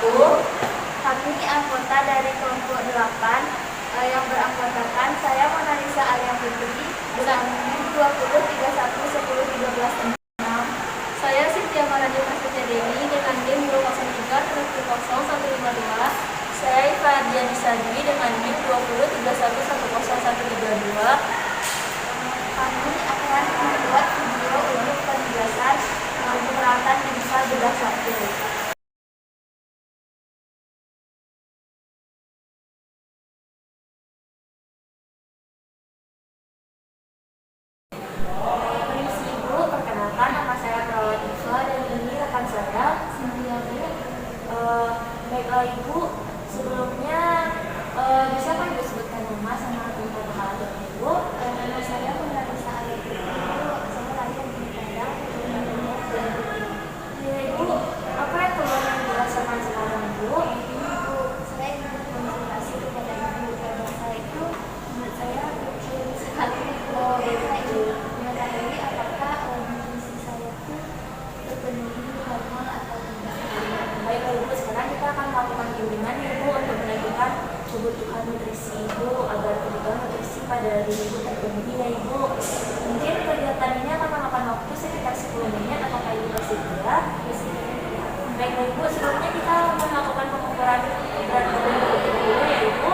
Ibu, kami anggota dari kelompok 8 yang beranggotakan saya Monalisa Alia Putri dengan NIM 20311013 6. Saya Cynthia Marani Prasetya Dewi dengan NIM 203-10152. Saya Iva Ardiani Sadwi dengan NIM 203110132. Kami akan membuat video untuk penjelasan peralatan digital bedah satu. Permisi Ibu, perkenalkan nama saya Perawat Iswa dan ini rekan saya Cynthia Dewi. Baiklah Ibu, sebelumnya bisa kan Ibu sebutkan nama sama tempat kenalan Ibu? Nama saya Monalisa Alia Putri. Saya lahir di Padang, Ibu, apa yang perlu yang dirasakan sekarang Ibu? Ibu, saya ingin berkonsultasi kepada Ibu karena saya itu menurut saya kecil sekali mengetahui apakah nutrisi saya itu terpenuhi normal atau tidak. Baiklah Ibu, sekarang kita akan melakukan bimbingan Ibu untuk menentukan kebutuhan nutrisi Ibu agar kebutuhan nutrisi pada diri Ibu terpenuhi ya Ibu. Mungkin kegiatan ini akan memakan waktu sekitar 10 menit. Apakah Ibu bersedia? Baiklah Ibu, sebelumnya kita melakukan pengukuran berat badan Ibu dulu ya Ibu.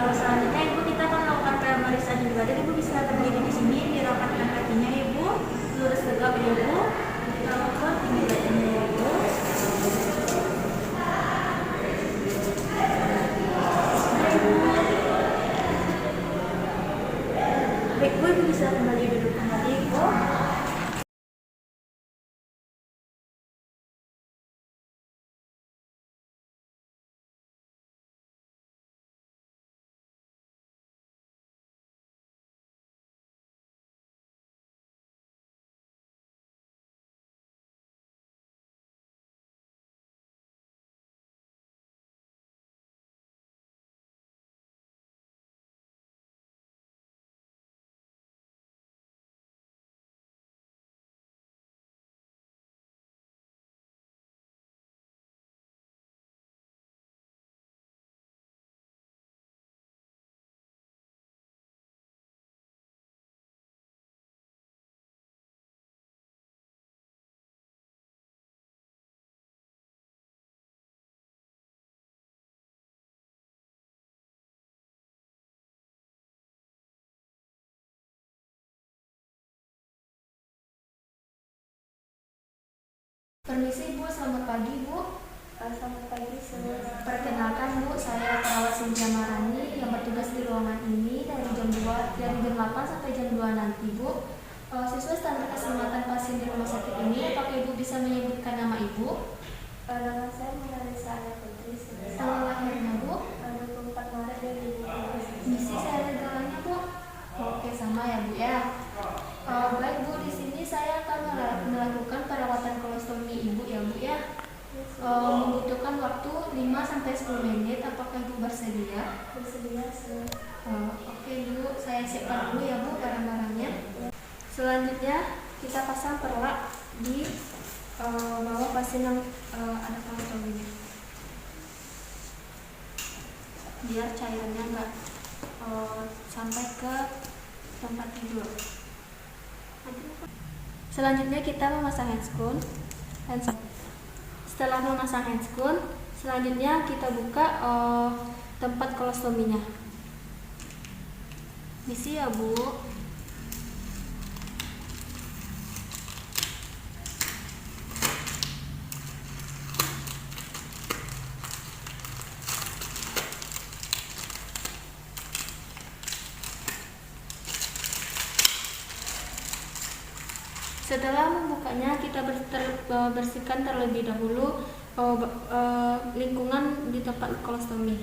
Selanjutnya Ibu, kita akan melakukan pemeriksaan berat badan. Ibu bisa berdiri di sini, dirapatkan kakinya Ibu, lurus tegap Ibu, kita ukur tinggi badannya Ibu. Baik Bu, Ibu bisa kembali duduk kembali Ibu. Permisi Bu, selamat pagi Bu. Selamat pagi semua. Perkenalkan Bu, saya Perawat Cynthia Marani yang bertugas di ruangan ini dari jam 8 sampai jam 2 nanti Bu. Sesuai standar keselamatan pasien di rumah sakit ini, apakah Ibu bisa menyebutkan nama Ibu? Nama saya Monalisa Alia Putri. Tanggal lahirnya Bu? 24 Maret 2013. Misi sehat-sehatnya Bu? Oke, sama ya Bu ya. Baik Bu, di sini saya akan melakukan perawatan kolostomi Ibu ya Bu ya. Membutuhkan waktu 5-10 menit. Apakah Ibu bersedia? Bersedia. Oke Bu, saya siapkan dulu ya Bu barang-barangnya. Selanjutnya kita pasang perlak di bawah pasien yang ada kolostominya, biar cairannya nggak sampai ke tempat tidur. Selanjutnya kita memasang handscoon. Setelah memasang handscoon, selanjutnya kita buka tempat kolostominya. Misi ya Bu. Setelah membukanya, kita bersihkan terlebih dahulu lingkungan di tempat kolostomi.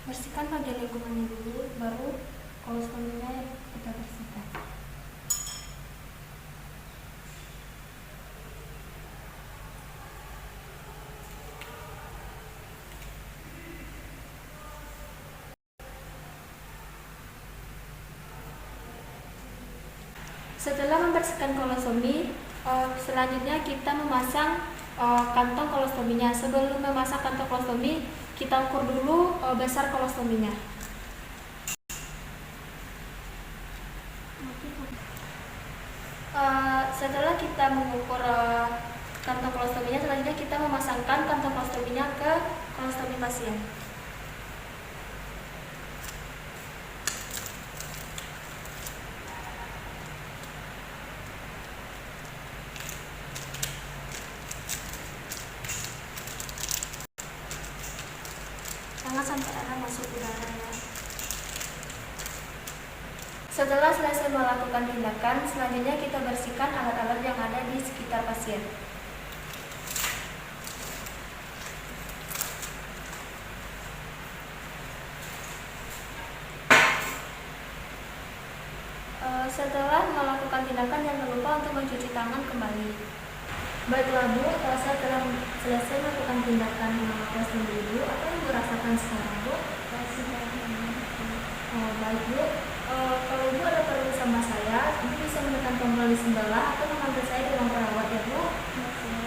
Bersihkan bagian lingkungannya dulu, baru kolostominya kita bersihkan. Setelah membersihkan kolostomi, selanjutnya kita memasang kantong kolostominya. Sebelum memasang kantong kolostomi, kita ukur dulu besar kolostominya. Setelah kita mengukur kantong kolostominya, selanjutnya kita memasangkan kantong kolostominya ke kolostomi pasien. Jangan sampai ada masuk udara ya. Setelah selesai melakukan tindakan, selanjutnya kita bersihkan alat-alat yang ada di sekitar pasien. Setelah melakukan tindakan, jangan lupa untuk mencuci tangan kembali. Baiklah Bu, saya telah selesai melakukan tindakan kolostomi Ibu. Apa yang Ibu rasakan sekarang Bu? Baik Bu, kalau Ibu ada perlu sama saya, Ibu bisa menekan tombol di sebelah atau memanggil saya di ruang perawat ya Bu.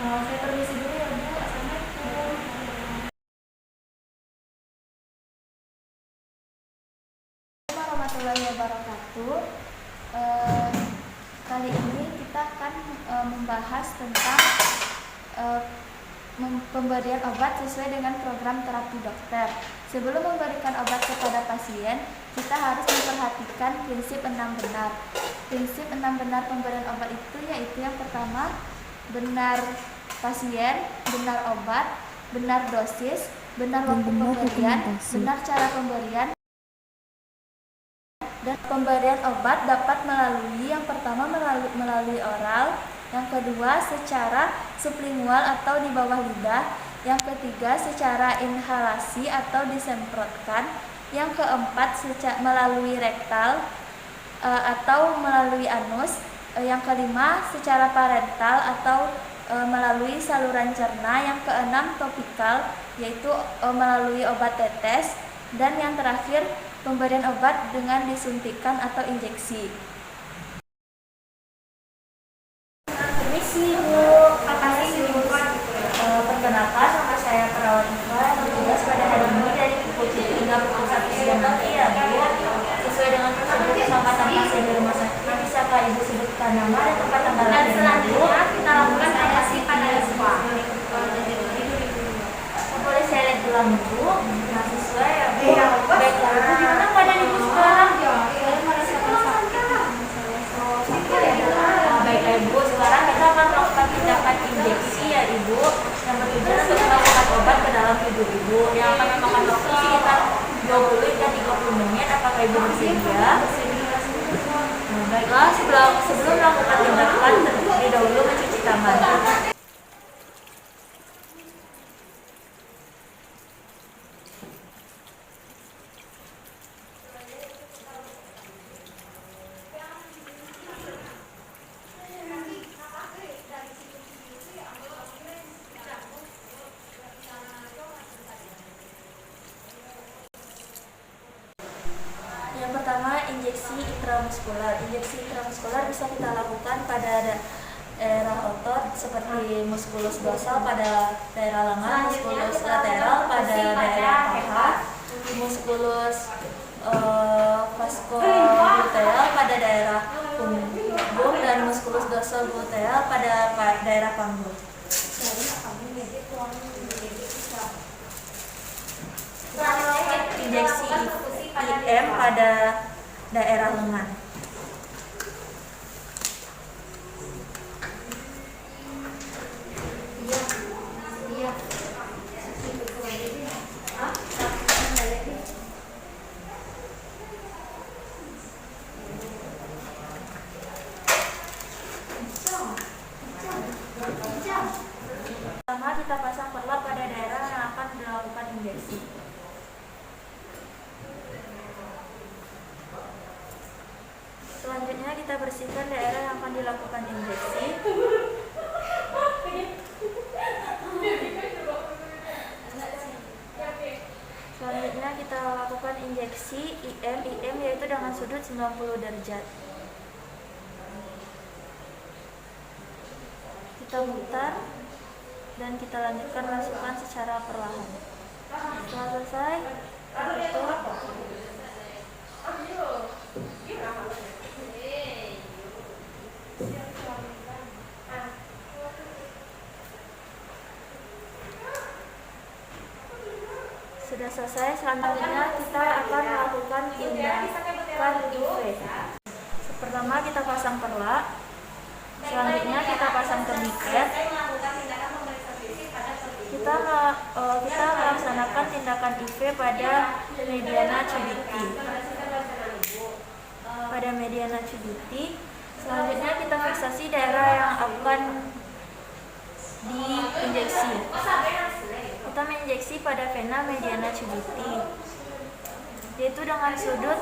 Saya permisi dulu ya Bu. Assalamualaikum warahmatullahi wabarakatuh. Kali ini kita akan membahas tentang pemberian obat sesuai dengan program terapi dokter. Sebelum memberikan obat kepada pasien, kita harus memperhatikan prinsip 6 benar. Prinsip 6 benar pemberian obat itu yaitu yang pertama, benar pasien, benar obat, benar dosis, benar waktu pemberian, benar cara pemberian. Dan pemberian obat dapat melalui yang pertama melalui oral, yang kedua secara sublingual atau di bawah lidah, yang ketiga secara inhalasi atau disemprotkan, yang keempat melalui rektal atau melalui anus, yang kelima secara parental atau melalui saluran cerna, yang keenam topikal yaitu melalui obat tetes, dan yang terakhir pemberian obat dengan disuntikan atau injeksi. Permisi Bu, makasih Bu. Perkenalkan, nama saya perawat Iva yang bertugas pada hari ini dari pukul 7 hingga pukul 1 siang nanti ya Bu. Sesuai dengan prosedur keselamatan pasien di rumah sakit, bisakah Ibu sebutkan nama dan tempat tanggal lahir? Dan selanjutnya kita lakukan evaluasi pada siswa. Boleh saya lihat ulang Bu? Mahasiswa ya Bu. Baiklah Bu, gimana keadaan Ibu sekarang? Saya merasakan sakit. Baiklah Ibu, sekarang kita akan melakukan tindakan injeksi ya Ibu, yang bertujuan untuk memasukkan obat ke dalam tubuh Ibu, yang akan memakan waktu sekitar 20 hingga 30 menit. Apakah Ibu bersedia? Baiklah, sebelum melakukan tindakan, terlebih dahulu mencuci tangan. Yang pertama, injeksi intramuskular. Injeksi intramuskular bisa kita lakukan pada daerah otot seperti muskulus dorsal pada daerah lengan, muskulus lateral pada daerah paha, muskulus vascogluteal pada daerah punggung, dan muskulus dorsal gluteal pada daerah panggul. Injeksi IM pada daerah lengan. Pertama, kita pasang perlap pada daerah yang akan dilakukan injeksi. kita bersihkan daerah yang akan dilakukan injeksi. Selanjutnya kita lakukan injeksi IM yaitu dengan sudut 90 derajat. Kita putar dan kita lanjutkan masukkan secara perlahan. Setelah selesai, tutup. Sudah selesai, selanjutnya kita akan melakukan tindakan IV. Pertama kita pasang perlak, selanjutnya kita pasang tourniquet. Kita melaksanakan tindakan IV pada mediana cubiti. Selanjutnya kita fiksasi daerah yang akan diinjeksi. Kita menginjeksi pada vena mediana cubiti, yaitu dengan sudut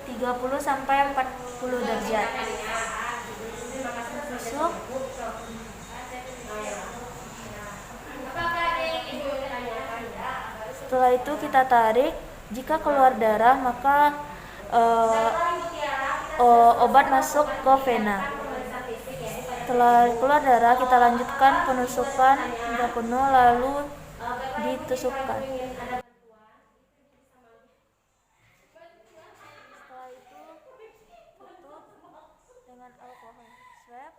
30-40 derajat. Tusuk. Setelah itu kita tarik. Jika keluar darah, maka obat masuk ke vena. Setelah keluar darah, kita lanjutkan penusukan hingga penuh, lalu ditusukkan. Setelah itu tutup dengan alkohol swab.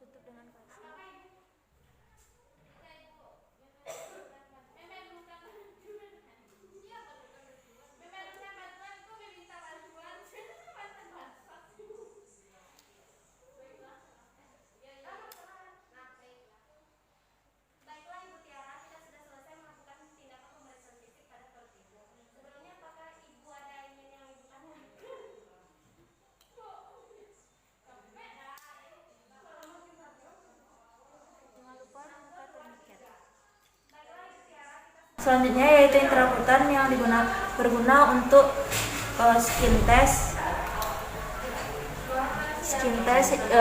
Tutup dengan pasir. Selanjutnya yaitu intrakutan yang berguna untuk skin test.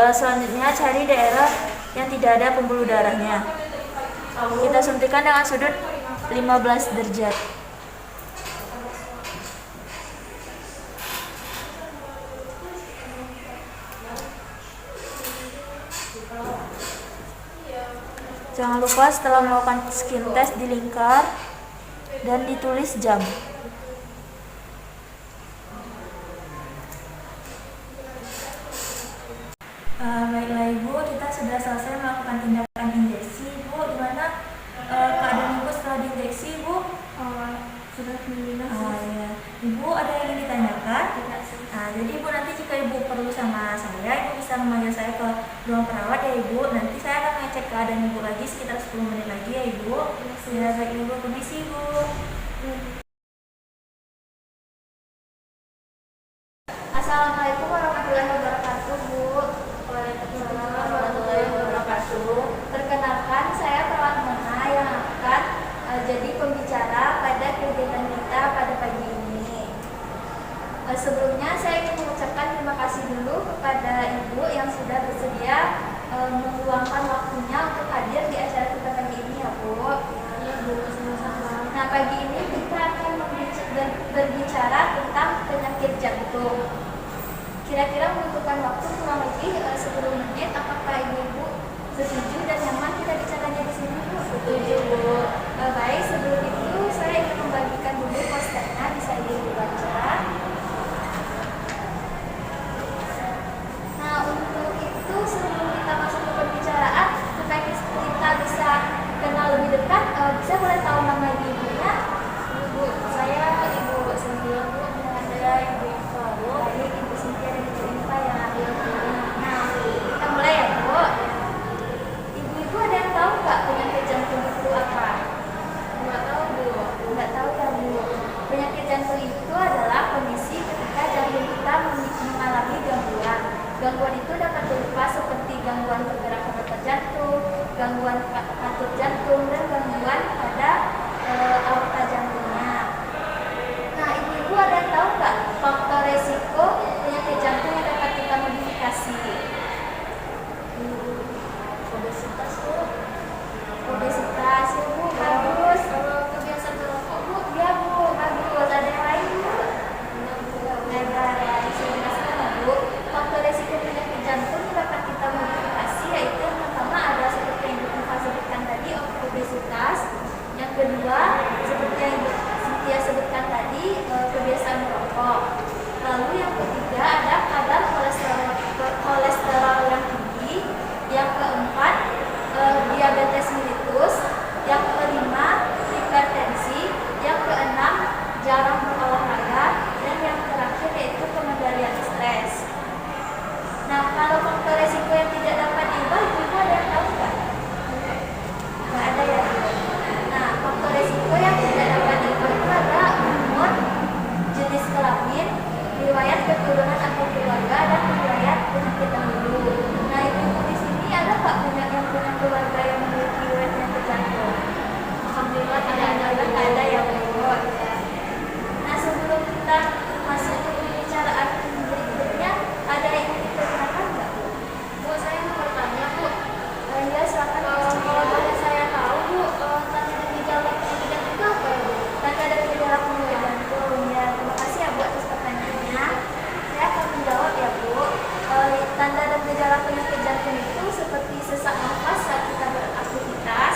Selanjutnya cari daerah yang tidak ada pembuluh darahnya. Kita suntikan dengan sudut 15 derajat. Jangan lupa setelah melakukan skin test dilingkar dan ditulis jam. Baiklah Ibu, kita sudah selesai melakukan tindakan injeksi. Ibu, gimana keadaan Ibu setelah diinjeksi, Ibu? Sudah mendingan. Ya. Ibu ada yang ingin ditanyakan? Jadi Ibu nanti jika Ibu perlu sama saya, Ibu bisa memanggil saya ke ruang perawat ya Ibu. Nanti saya akan mengecek keadaan Ibu lagi sekitar 10 menit lagi ya Ibu. Ya, baik Ibu, permisi Ibu. Assalamualaikum warahmatullahi wabarakatuh, Bu. Waalaikumsalam warahmatullahi wabarakatuh. Perkenalkan, saya perawat Mona yang akan jadi pembicara pada kegiatan kita pada pagi ini. Sebelumnya saya ingin mengucapkan terima kasih dulu kepada Ibu yang sudah bersedia meluangkan waktunya untuk hadir di acara kita pagi ini ya Bu. Ya Bu, sama-sama. Nah, pagi ini kita akan berbicara tentang penyakit jantung. Kira-kira membutuhkan waktu kurang lebih 10 menit. Apakah Ibu setuju dan nyaman kita bicaranya di sini, Bu? Setuju, Bu. Baik, sebelum itu saya ingin membagikan dulu posternya, bisa Ibu baca. Nah, untuk itu sebelum kita masuk ke pembicaraan, supaya kita bisa kenal lebih dekat, bisa boleh tahu nama ibunya? Bu, saya Ibu Cynthia, Bu. Saya Ibu Infa, Bu. Baik, Ibu Cynthia dan Ibu Infa ya. Nah, kita mulai ya, Bu. Ibu-ibu ada yang tahu nggak penyakit jantung itu apa? Nggak tahu, Bu. Nggak tahu ya, Bu. Penyakit jantung itu adalah kondisi ketika jantung kita mengalami gangguan. Gangguan itu dapat berupa seperti kedua, seperti yang Ibu Cynthia sebutkan tadi, kebiasaan merokok. Lalu yang ketiga ada kadar kolesterol yang tinggi. Yang keempat, diabetes mellitus. Yang kelima, hipertensi. Yang keenam, jarang berolahraga. Dan yang terakhir yaitu pengendalian stres. Nah, kalau faktor resiko yang tidak dapat diubah, Ibu ada yang tahu nggak? Nggak ada ya. Nah, faktor resiko yang tidak dapat diubah itu ada umur, jenis kelamin, riwayat keturunan atau keluarga, dan riwayat penyakit dahulu. Nah, Ibu di sini ada nggak punya keluarga yang memiliki riwayat penyakit jantung? Alhamdulillah tidak ada ya Bu. Nah, sebelum kita masuk ke pembicaraan berikutnya, ada yang ingin ditanyakan nggak Bu? Bu, saya mau bertanya Bu. Ya, silakan. Kalau boleh saya tahu Bu, tanda dan gejala penyakit jantung itu apa ya Bu? Tanda dan gejala penyakit jantung. Ya, terima kasih ya Bu atas pertanyaannya. Saya akan menjawab ya Bu. Tanda dan gejala penyakit jantung itu seperti sesak nafas saat kita beraktivitas,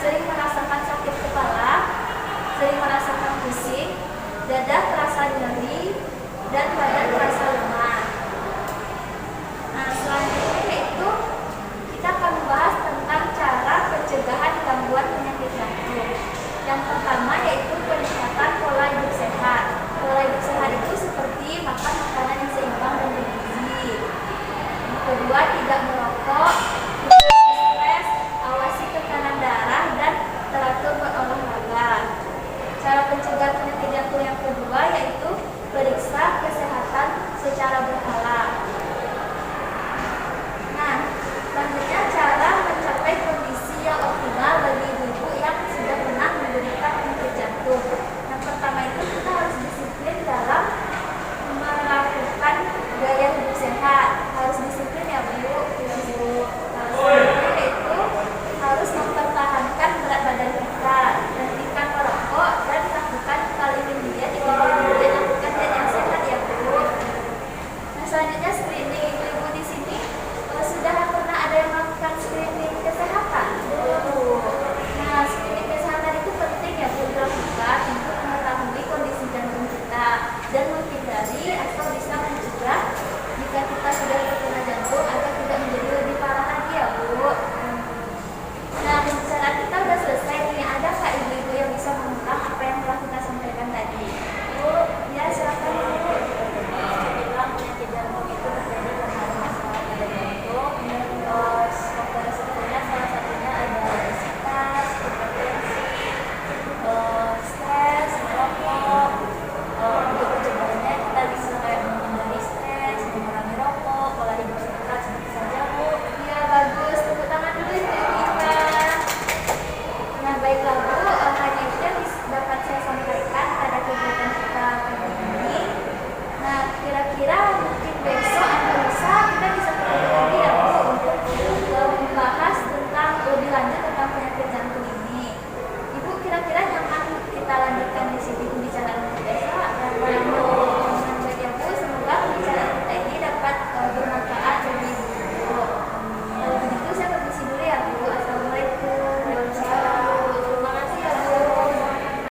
sering merasakan sakit kepala, sering merasakan pusing, dada terasa nyeri, dan badan